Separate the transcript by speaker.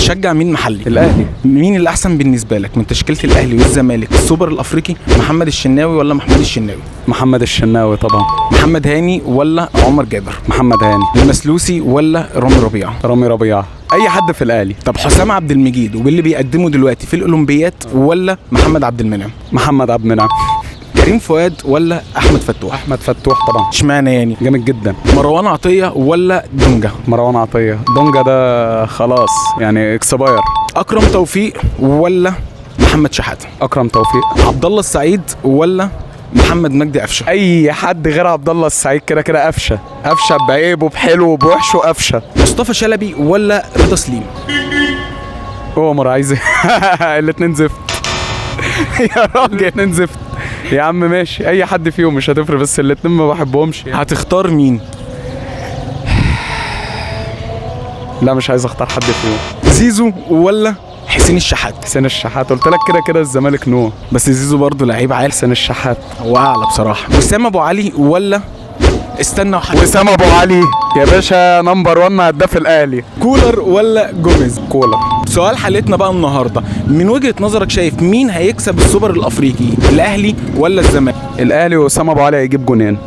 Speaker 1: بتشجع مين محلي؟
Speaker 2: الاهلي.
Speaker 1: مين اللي احسن بالنسبه لك من تشكيله الاهلي والزمالك السوبر الافريقي؟ محمد الشناوي ولا محمود الشناوي؟
Speaker 2: محمد الشناوي طبعا.
Speaker 1: محمد هاني ولا عمر جابر؟
Speaker 2: محمد هاني.
Speaker 1: المسلوسي ولا رامي ربيعه؟
Speaker 2: رامي ربيعه. اي حد في الاهلي.
Speaker 1: طب حسام عبد المجيد وباللي بيقدمه دلوقتي في الاولمبيات ولا محمد عبد المنعم؟
Speaker 2: محمد عبد المنعم.
Speaker 1: كريم فؤاد ولا احمد فتوح؟
Speaker 2: احمد فتوح طبعا.
Speaker 1: اشمعنى يعني؟
Speaker 2: جامد جدا.
Speaker 1: مروان عطيه ولا دونجا؟
Speaker 2: مروان عطيه. دونجا ده خلاص يعني اكسباير.
Speaker 1: اكرم توفيق ولا محمد شحاته؟
Speaker 2: اكرم توفيق.
Speaker 1: عبد الله السعيد ولا محمد مجدي قفشه؟
Speaker 2: اي حد غير عبد الله السعيد كده كده قفشه. قفشه بعيبه بحلوه بوحشه قفشه.
Speaker 1: مصطفى شلبي ولا رضا سليم؟
Speaker 2: عمر عايز الاتنين زفت. يا راجل الاتنين زفت يا عم. ماشي اي حد فيهم مش هتفرق، بس الاتنين ما بحبهمش يعني.
Speaker 1: هتختار مين؟
Speaker 2: لا مش عايز اختار حد فيهم.
Speaker 1: زيزو ولا حسين الشحات؟
Speaker 2: حسين الشحات. قلت لك كده كده الزمالك نو.
Speaker 1: بس زيزو برضه لعيب عالي.
Speaker 2: حسين الشحات
Speaker 1: هو اعلى بصراحه. وسام ابو علي ولا استنى وحاجة.
Speaker 2: وسام ابو علي يا باشا نمبر 1 هداف الاهلي.
Speaker 1: كولر ولا جوميز؟
Speaker 2: كولر.
Speaker 1: سؤال حلقتنا بقى النهارده، من وجهه نظرك شايف مين هيكسب السوبر الافريقي، الاهلي ولا الزمالك؟
Speaker 2: الاهلي وسام ابو علي هيجيب جونين.